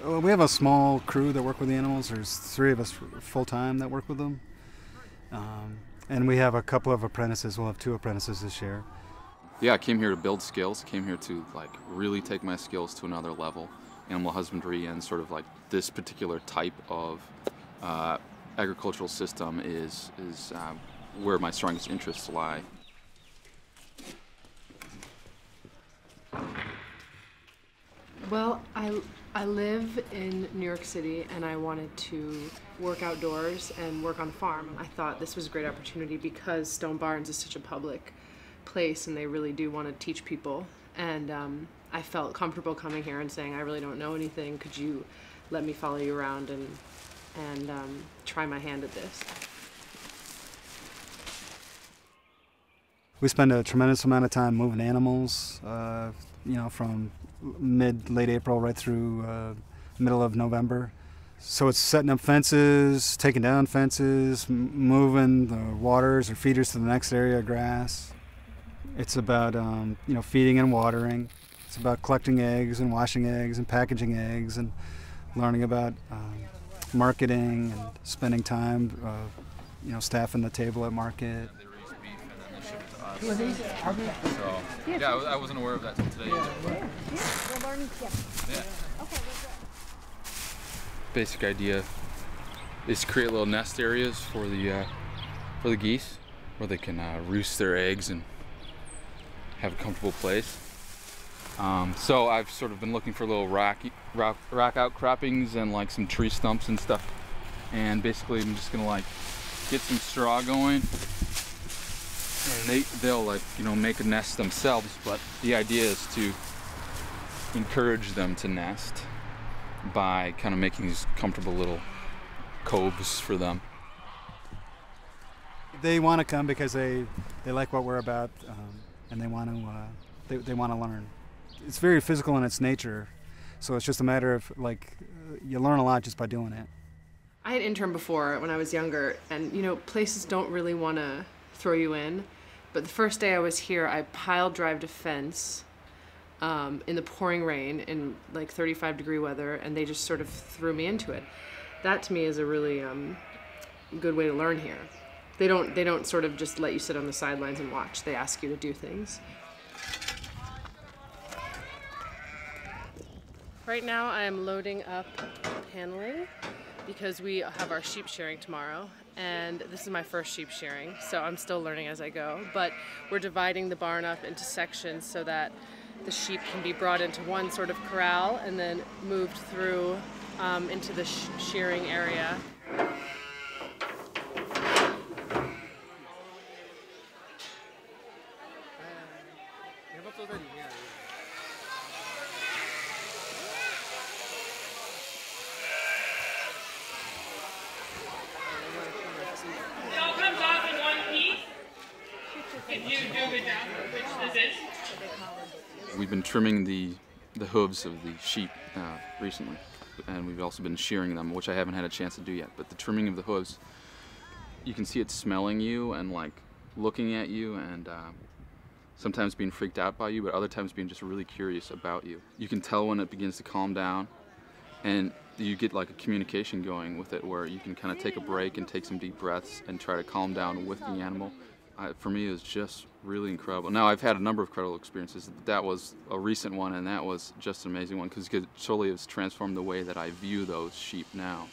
We have a small crew that work with the animals. There's 3 of us full-time that work with them. And we have a couple of apprentices. We'll have 2 apprentices this year. Yeah, I came here to build skills. Came here to really take my skills to another level. Animal husbandry and sort of this particular type of agricultural system is where my strongest interests lie. Well, I live in New York City and I wanted to work outdoors and work on a farm. I thought this was a great opportunity because Stone Barns is such a public place and they really do want to teach people. And I felt comfortable coming here and saying, I really don't know anything. Could you let me follow you around and try my hand at this? We spend a tremendous amount of time moving animals, from late April right through middle of November. So it's setting up fences, taking down fences, moving the waters or feeders to the next area of grass. It's about feeding and watering. It's about collecting eggs and washing eggs and packaging eggs and learning about marketing and spending time, staffing the table at market. So, yeah, I wasn't aware of that till today either. Yeah. Basic idea is to create little nest areas for the geese where they can roost their eggs and have a comfortable place. So I've sort of been looking for little rock outcroppings and some tree stumps and stuff. And basically I'm just gonna get some straw going. And they'll make a nest themselves, but the idea is to encourage them to nest by kind of making these comfortable little coves for them. They want to come because they like what we're about, and they want to learn. It's very physical in its nature, so it's just a matter of you learn a lot just by doing it. I had interned before when I was younger, and places don't really want to throw you in. But the first day I was here, I pile-drived a fence in the pouring rain in 35-degree weather, and they just sort of threw me into it. That to me is a really good way to learn here. They don't sort of just let you sit on the sidelines and watch. They ask you to do things. Right now I am loading up paneling because we have our sheep shearing tomorrow. And this is my first sheep shearing, so I'm still learning as I go. But we're dividing the barn up into sections so that the sheep can be brought into one sort of corral and then moved through into the shearing area. We've been trimming the hooves of the sheep recently, and we've also been shearing them, which I haven't had a chance to do yet. But the trimming of the hooves, you can see it smelling you and looking at you, and sometimes being freaked out by you, but other times being just really curious about you. You can tell when it begins to calm down, and you get a communication going with it where you can kind of take a break and take some deep breaths and try to calm down with the animal. For me, it was just really incredible. Now, I've had a number of incredible experiences. That was a recent one, and that was just an amazing one because it totally has transformed the way that I view those sheep now.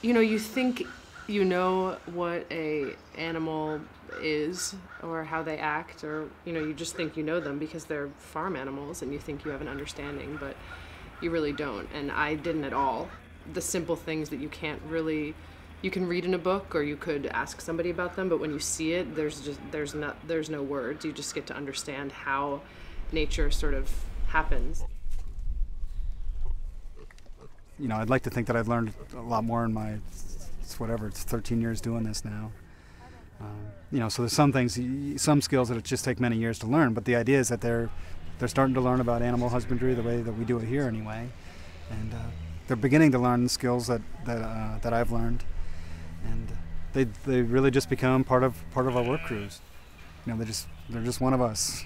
You think you know what a animal is or how they act, or you just think you know them because they're farm animals and you think you have an understanding, but you really don't, and I didn't at all. The simple things that you can read in a book or you could ask somebody about them, but when you see it, there's no words. You just get to understand how nature sort of happens. I'd like to think that I've learned a lot more in my, it's 13 years doing this now. So there's some things, some skills that just take many years to learn, but the idea is that they're starting to learn about animal husbandry the way that we do it here anyway, and they're beginning to learn the skills that I've learned, and they really just become part of our work crews. They're just one of us.